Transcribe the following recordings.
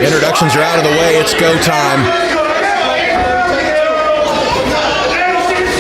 Introductions are out of the way. It's go time.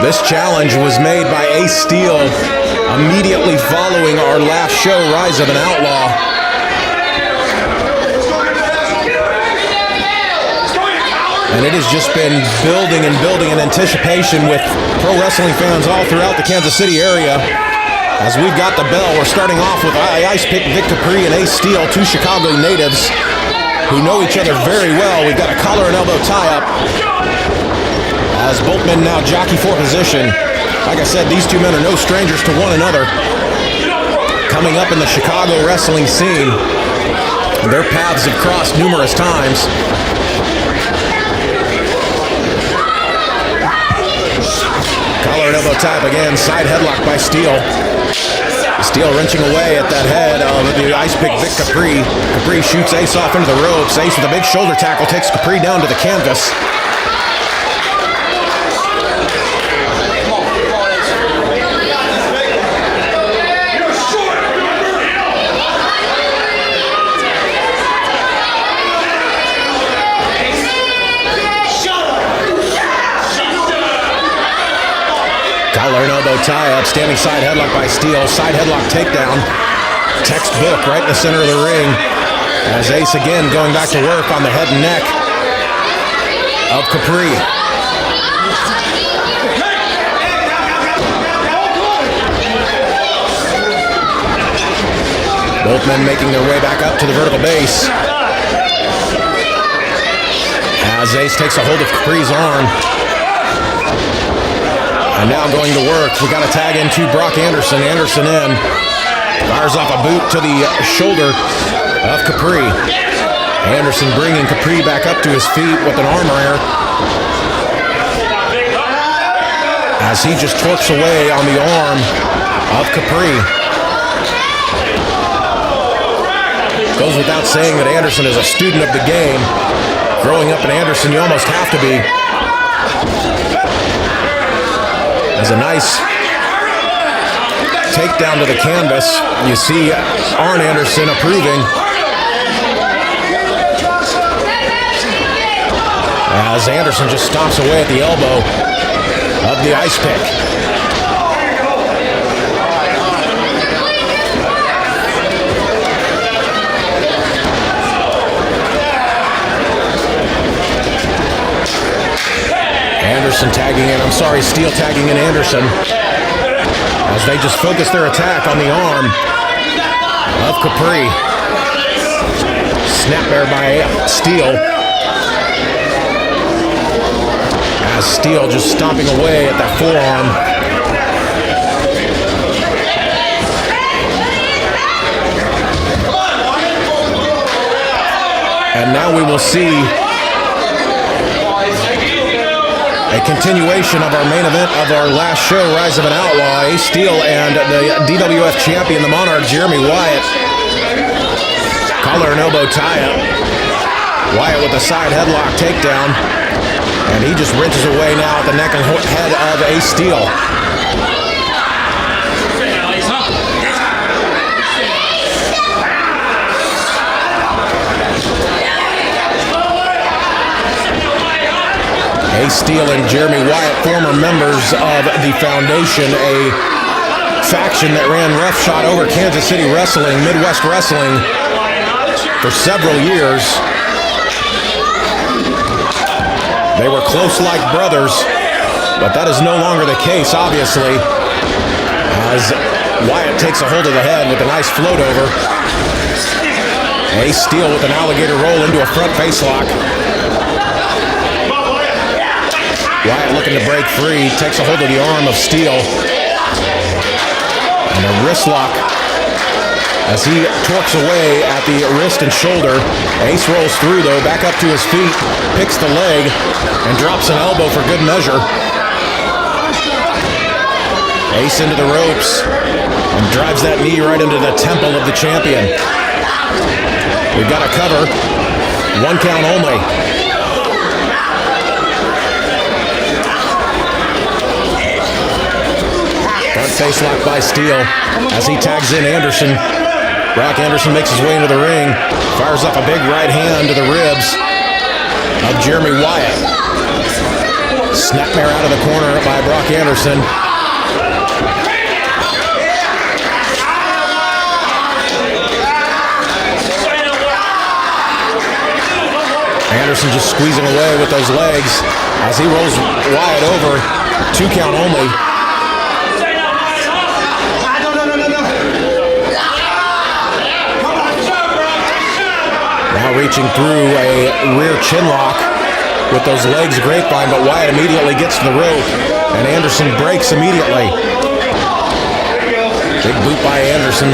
This challenge was made by Ace Steel immediately following our last show, Rise of an Outlaw. And it has just been building and building in anticipation with pro wrestling fans all throughout the Kansas City area. As we've got the bell, we're starting off with Ice Pick Vic Capri and Ace Steel, two Chicago natives who know each other very well. We've got a collar and elbow tie-up as both men now jockey for position. Like I said, these two men are no strangers to one another. Coming up in the Chicago wrestling scene, their paths have crossed numerous times. Collar and elbow tie-up again, side headlock by Steel. Steel wrenching away at that head of the Ice Pick Vic Capri. Capri shoots Ace off into the ropes. Ace with a big shoulder tackle takes Capri down to the canvas. Collar and elbow tie-up, standing side headlock by Steel, side headlock takedown. Textbook right in the center of the ring. As Ace again going back to work on the head and neck of Capri. Both men making their way back up to the vertical base. As Ace takes a hold of Capri's arm. And now going to work, we got to tag into Brock Anderson. Anderson in. Fires off a boot to the shoulder of Capri. Anderson bringing Capri back up to his feet with an arm wringer. As he just torques away on the arm of Capri. Goes without saying that Anderson is a student of the game. Growing up in Anderson, you almost have to be. As a nice takedown to the canvas. You see Arn Anderson approving. As Anderson just stomps away at the elbow of the Ice Pick. Anderson tagging in, Steel tagging in Anderson as they just focus their attack on the arm of Capri. Snap there by Steel. As Steel just stomping away at that forearm. And now we will see a continuation of our main event of our last show, Rise of an Outlaw. Ace Steel and the DWF champion, the Monarch, Jeremy Wyatt. Collar and elbow tie-up. Wyatt with a side headlock takedown. And he just wrenches away now at the neck and head of Ace Steel. Ace Steel and Jeremy Wyatt, former members of the Foundation, a faction that ran roughshod over Kansas City wrestling, Midwest wrestling, for several years. They were close like brothers, but that is no longer the case, obviously, as Wyatt takes a hold of the head with a nice float over. Ace Steel with an alligator roll into a front face lock. Wyatt looking to break free, takes a hold of the arm of Steel. And a wrist lock as he torques away at the wrist and shoulder. Ace rolls through though, back up to his feet, picks the leg, and drops an elbow for good measure. Ace into the ropes and drives that knee right into the temple of the champion. We've got a cover, 1 count only. Front face lock by Steel as he tags in Anderson. Brock Anderson makes his way into the ring, fires up a big right hand to the ribs of Jeremy Wyatt. Snapmare out of the corner by Brock Anderson. Anderson just squeezing away with those legs as he rolls Wyatt over. 2 count only. Now reaching through a rear chin lock with those legs grapevine, but Wyatt immediately gets to the rope, and Anderson breaks immediately. Big boot by Anderson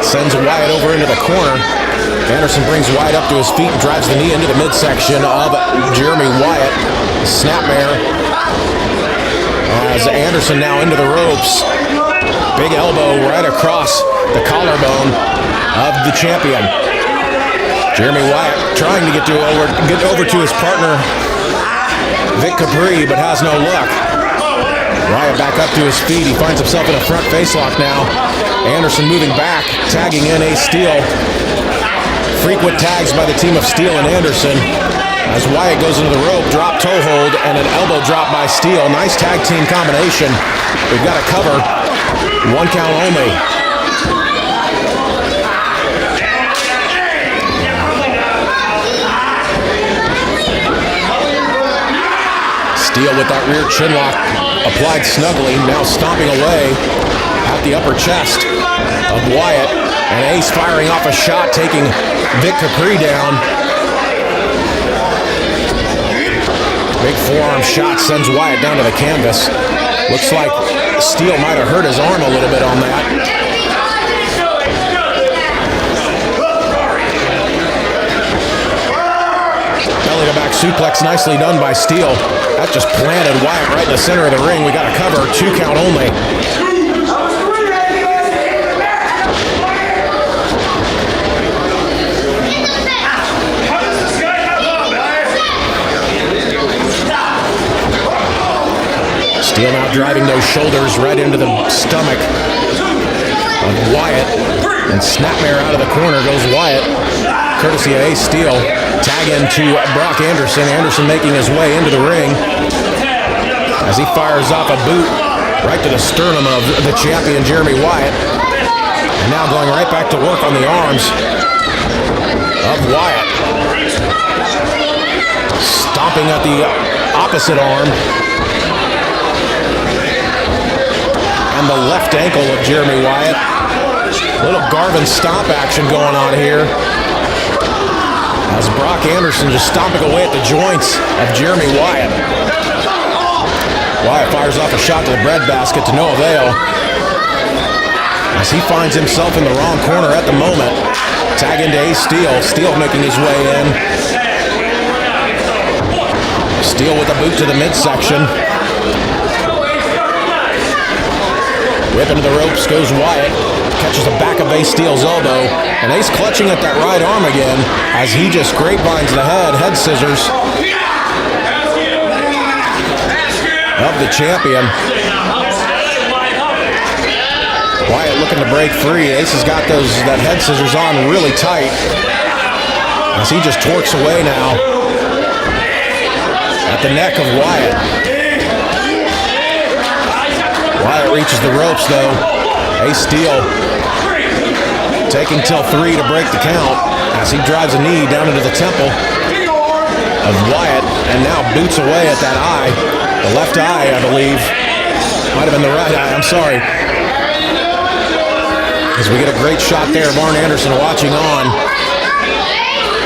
sends Wyatt over into the corner. Anderson brings Wyatt up to his feet and drives the knee into the midsection of Jeremy Wyatt. Snapmare as Anderson now into the ropes. Big elbow right across the collarbone of the champion. Jeremy Wyatt trying to get over to his partner, Vic Capri, but has no luck. Wyatt back up to his feet. He finds himself in a front facelock now. Anderson moving back, tagging in Ace Steel. Frequent tags by the team of Steel and Anderson as Wyatt goes into the rope, drop toe hold, and an elbow drop by Steel. Nice tag team combination. We've got a cover. 1 count only. Steel with that rear chin lock applied snugly, now stomping away at the upper chest of Wyatt. And Ace firing off a shot, taking Vic Capri down. Big forearm shot sends Wyatt down to the canvas. Looks like Steel might have hurt his arm a little bit on that. Belly to back suplex, nicely done by Steel. That just planted Wyatt right in the center of the ring. We got a cover, 2 count only. Steel now driving those shoulders right into the stomach of Wyatt. And snapmare out of the corner goes Wyatt, courtesy of Ace Steel. Tag into Brock Anderson. Anderson making his way into the ring as he fires off a boot right to the sternum of the champion, Jeremy Wyatt. And now going right back to work on the arms of Wyatt. Stomping at the opposite arm. And the left ankle of Jeremy Wyatt. Little Garvin stomp action going on here as Brock Anderson just stomping away at the joints of Jeremy Wyatt. Wyatt fires off a shot to the breadbasket to no avail as he finds himself in the wrong corner at the moment. Tag into Ace Steel. Steel making his way in. Steel with a boot to the midsection. Whip into the ropes goes Wyatt. Catches the back of Ace Steel's elbow. And Ace clutching at that right arm again as he just grapevines the head scissors of the champion. Wyatt looking to break free. Ace has got that head scissors on really tight as he just torques away now at the neck of Wyatt. Wyatt reaches the ropes though. Ace Steel taking till 3 to break the count as he drives a knee down into the temple of Wyatt and now boots away at that eye. The left eye, I believe. Might have been the right eye, I'm sorry. As we get a great shot there of Arn Anderson watching on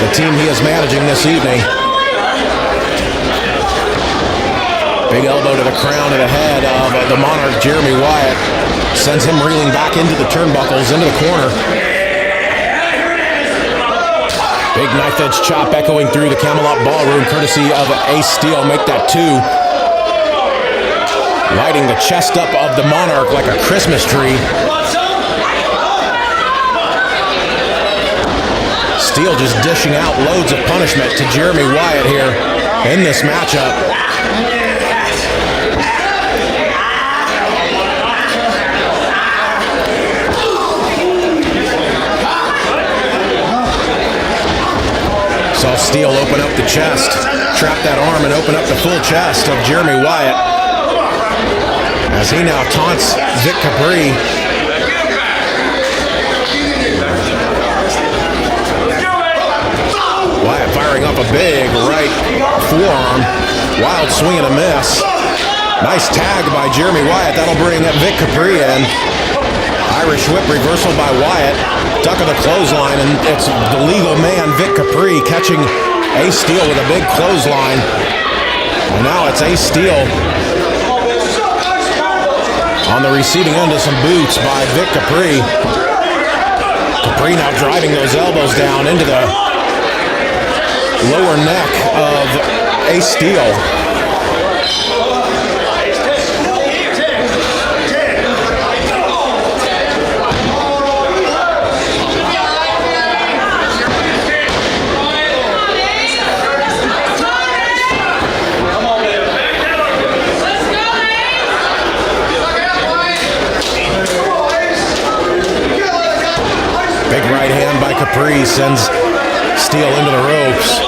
the team he is managing this evening. Big elbow to the crown of the head of the Monarch, Jeremy Wyatt. Sends him reeling back into the turnbuckles, into the corner. Big knife edge chop echoing through the Camelot Ballroom, courtesy of Ace Steel. Make that 2. Lighting the chest up of the Monarch like a Christmas tree. Steel just dishing out loads of punishment to Jeremy Wyatt here in this matchup. Steele open up the chest, trap that arm and open up the full chest of Jeremy Wyatt. As he now taunts Vic Capri. Wyatt firing up a big right forearm. Wild swing and a miss. Nice tag by Jeremy Wyatt. That'll bring Vic Capri in. Irish whip reversal by Wyatt. Duck of the clothesline, and it's the legal man, Vic Capri, catching Ace Steele with a big clothesline. And now it's Ace Steele on the receiving end of some boots by Vic Capri. Capri now driving those elbows down into the lower neck of Ace Steele. Big right hand by Capri sends Steele into the ropes.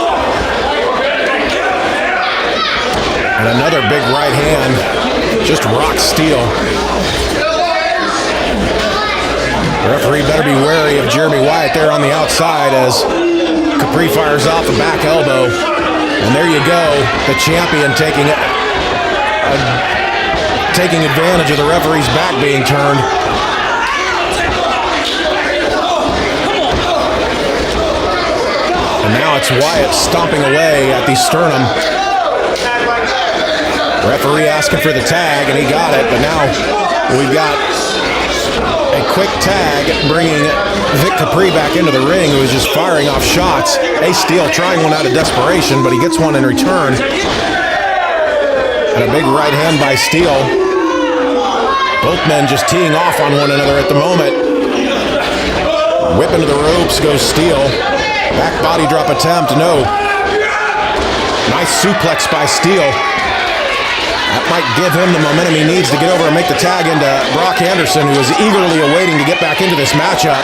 And another big right hand just rocks Steele. The referee better be wary of Jeremy Wyatt there on the outside as Capri fires off a back elbow. And there you go, the champion taking advantage of the referee's back being turned. And now it's Wyatt stomping away at the sternum. Referee asking for the tag, and he got it. But now we've got a quick tag bringing Vic Capri back into the ring, who is just firing off shots. Ace Steele trying one out of desperation, but he gets one in return. And a big right hand by Steele. Both men just teeing off on one another at the moment. Whip into the ropes goes Steele. Back body drop attempt, no. Nice suplex by Steele. That might give him the momentum he needs to get over and make the tag into Brock Anderson, who is eagerly awaiting to get back into this matchup.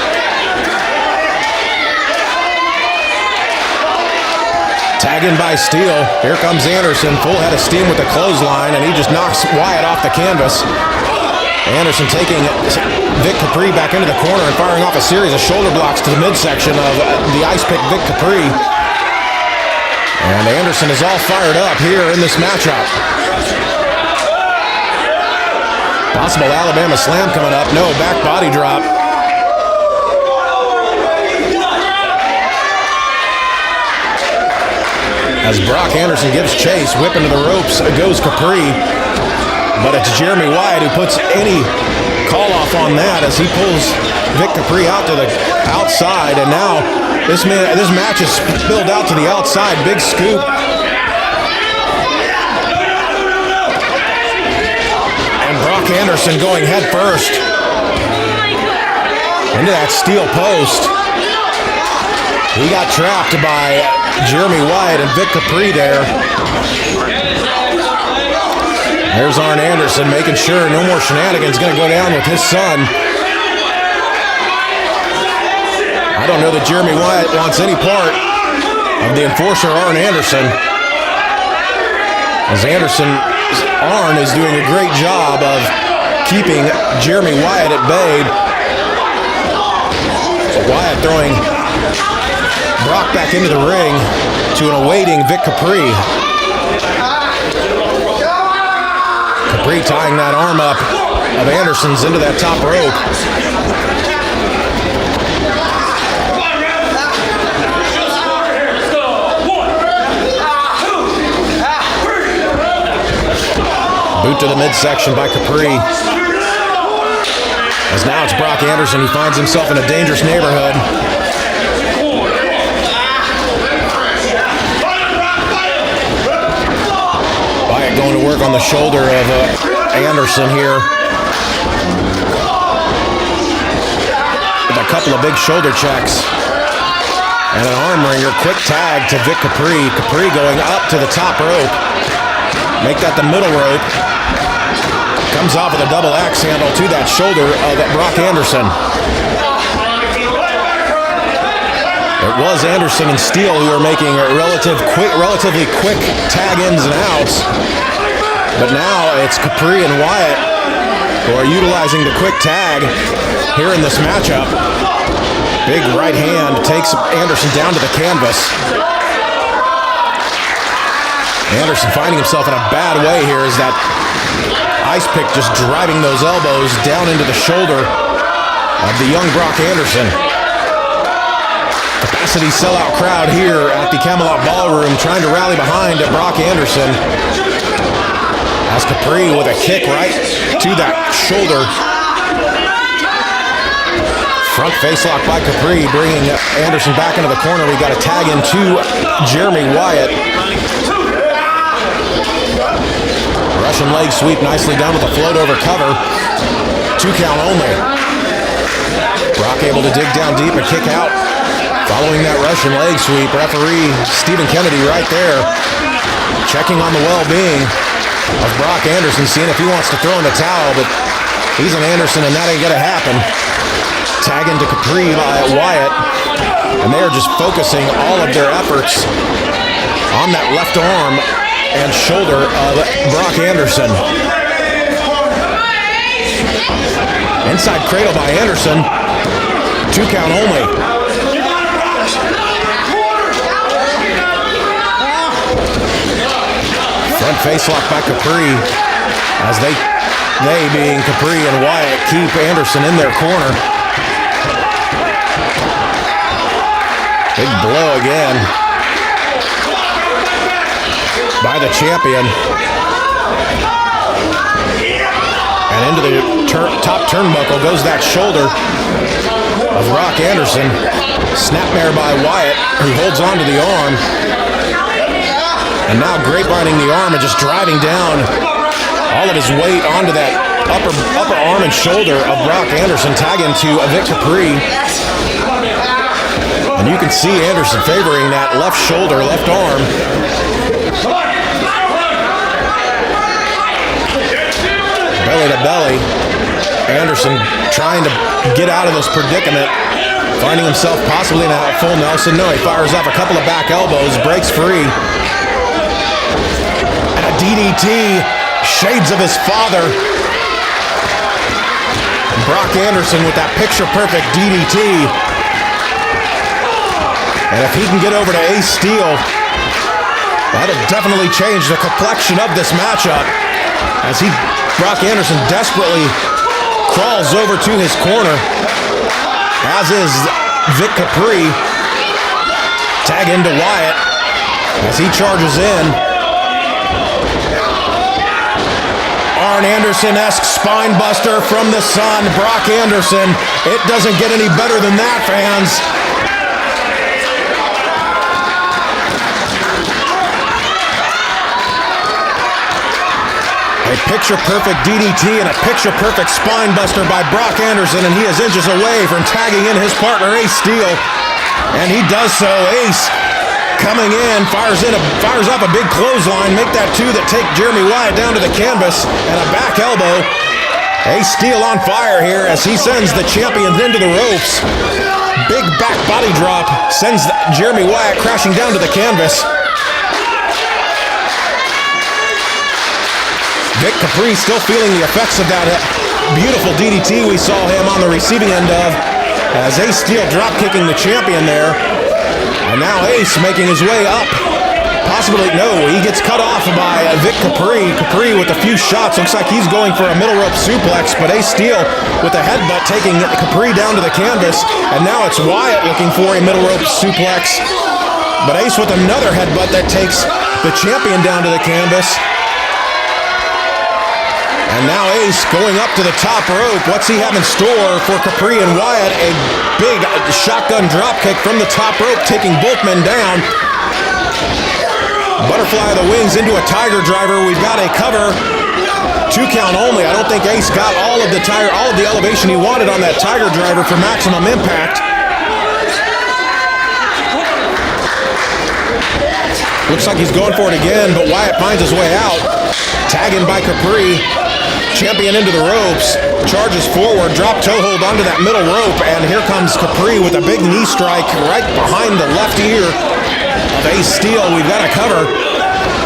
Tag in by Steele. Here comes Anderson, full head of steam with the clothesline, and he just knocks Wyatt off the canvas. Anderson taking Vic Capri back into the corner and firing off a series of shoulder blocks to the midsection of the ice pick Vic Capri. And Anderson is all fired up here in this matchup. Possible Alabama slam coming up. No, back body drop. As Brock Anderson gives chase, whipping to the ropes goes Capri. But it's Jeremy Wyatt who puts any call off on that as he pulls Vic Capri out to the outside. And now this match is spilled out to the outside. Big scoop. And Brock Anderson going head first into that steel post. He got trapped by Jeremy Wyatt and Vic Capri there. There's Arn Anderson making sure no more shenanigans going to go down with his son. I don't know that Jeremy Wyatt wants any part of the enforcer Arn Anderson. As Arn is doing a great job of keeping Jeremy Wyatt at bay. So Wyatt throwing Brock back into the ring to an awaiting Vic Capri. Capri tying that arm up of Anderson's into that top rope. Boot to the midsection by Capri. As now it's Brock Anderson who finds himself in a dangerous neighborhood. Wyatt going to work on the shoulder of Anderson here. With a couple of big shoulder checks. And an arm wringer, quick tag to Vic Capri. Capri going up to the top rope. Make that the middle rope. Comes off with a double axe handle to that shoulder of Brock Anderson. It was Anderson and Steele who were making relatively quick tag ins and outs. But now it's Capri and Wyatt who are utilizing the quick tag here in this matchup. Big right hand takes Anderson down to the canvas. Anderson finding himself in a bad way here as that ice pick just driving those elbows down into the shoulder of the young Brock Anderson. Capacity sellout crowd here at the Camelot Ballroom trying to rally behind Brock Anderson. As Capri with a kick right to that shoulder. Front facelock by Capri, bringing Anderson back into the corner. We got a tag into Jeremy Wyatt. Russian leg sweep nicely done with a float over cover. 2 count only. Brock able to dig down deep and kick out. Following that Russian leg sweep, referee Stephen Kennedy right there checking on the well-being of Brock Anderson, seeing if he wants to throw in the towel, but he's an Anderson and that ain't gonna happen. Tag into Capri by Wyatt, and they are just focusing all of their efforts on that left arm and shoulder of Brock Anderson. Inside cradle by Anderson. 2 count only. Front facelock by Capri as they being Capri and Wyatt keep Anderson in their corner. Big blow again by the champion. And into the top turnbuckle goes that shoulder of Brock Anderson. Snapmare by Wyatt, who holds on to the arm. And now grapevining the arm and just driving down all of his weight onto that upper arm and shoulder of Brock Anderson, tagging to Vic Capri. And you can see Anderson favoring that left shoulder, left arm. Belly to belly. Anderson trying to get out of this predicament, finding himself possibly in a full Nelson. No, he fires off a couple of back elbows, breaks free. And a DDT, shades of his father. Brock Anderson with that picture-perfect DDT. And if he can get over to Ace Steel, that'll definitely change the complexion of this matchup. As Brock Anderson desperately crawls over to his corner, as is Vic Capri. Tag into Wyatt as he charges in. Arn Anderson-esque spine buster from the sun. Brock Anderson. It doesn't get any better than that, fans. A picture-perfect DDT and a picture-perfect spine buster by Brock Anderson, and he is inches away from tagging in his partner, Ace Steel. And he does so. Ace coming in, fires off a big clothesline, make that 2 that take Jeremy Wyatt down to the canvas, and a back elbow. Ace Steel on fire here as he sends the champions into the ropes. Big back body drop sends Jeremy Wyatt crashing down to the canvas. Vic Capri still feeling the effects of that beautiful DDT we saw him on the receiving end of, as Ace Steel drop kicking the champion there. And now Ace making his way up. Possibly, no, he gets cut off by Vic Capri. Capri with a few shots. Looks like he's going for a middle rope suplex, but Ace Steel with a headbutt taking Capri down to the canvas. And now it's Wyatt looking for a middle rope suplex. But Ace with another headbutt that takes the champion down to the canvas. And now Ace going up to the top rope. What's he have in store for Capri and Wyatt? A big shotgun dropkick from the top rope, taking both men down. Butterfly of the wings into a tiger driver. We've got a cover. 2 count only. I don't think Ace got all of the elevation he wanted on that tiger driver for maximum impact. Looks like he's going for it again, but Wyatt finds his way out. Tagging by Capri. champion into the ropes, charges forward, drop toe hold onto that middle rope, and here comes Capri with a big knee strike right behind the left ear of Ace Steel. We've got to cover.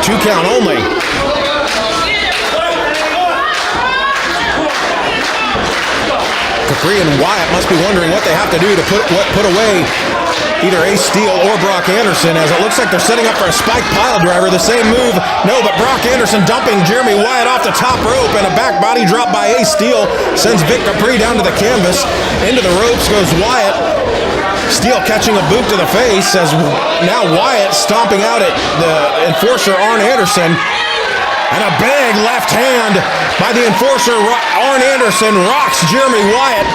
2 count only. Capri and Wyatt must be wondering what they have to do to put away either Ace Steel or Brock Anderson, as it looks like they're setting up for a spike pile driver. The same move. No, but Brock Anderson dumping Jeremy Wyatt off the top rope, and a back body drop by Ace Steel sends Vic Capri down to the canvas. Into the ropes goes Wyatt. Steel catching a boot to the face, as now Wyatt stomping out at the enforcer Arn Anderson. And a big left hand by the enforcer Arn Anderson rocks Jeremy Wyatt.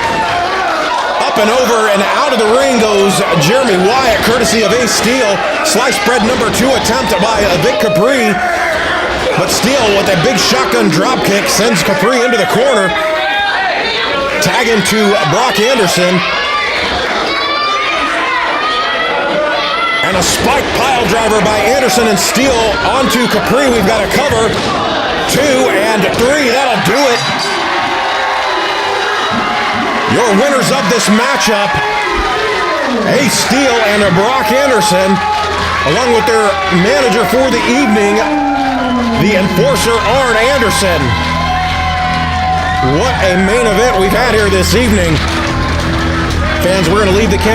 Up and over and out of the ring goes Jeremy Wyatt, courtesy of Ace Steel. Slice spread number 2 attempt by Vic Capri. But Steel with a big shotgun drop kick sends Capri into the corner. Tag into Brock Anderson. And a spike pile driver by Anderson and Steel onto Capri. We've got to cover. 2 and 3. That'll do it. Your winners of this matchup, Ace Steel and Brock Anderson, along with their manager for the evening, the enforcer Arn Anderson. What a main event we've had here this evening. Fans, we're going to leave the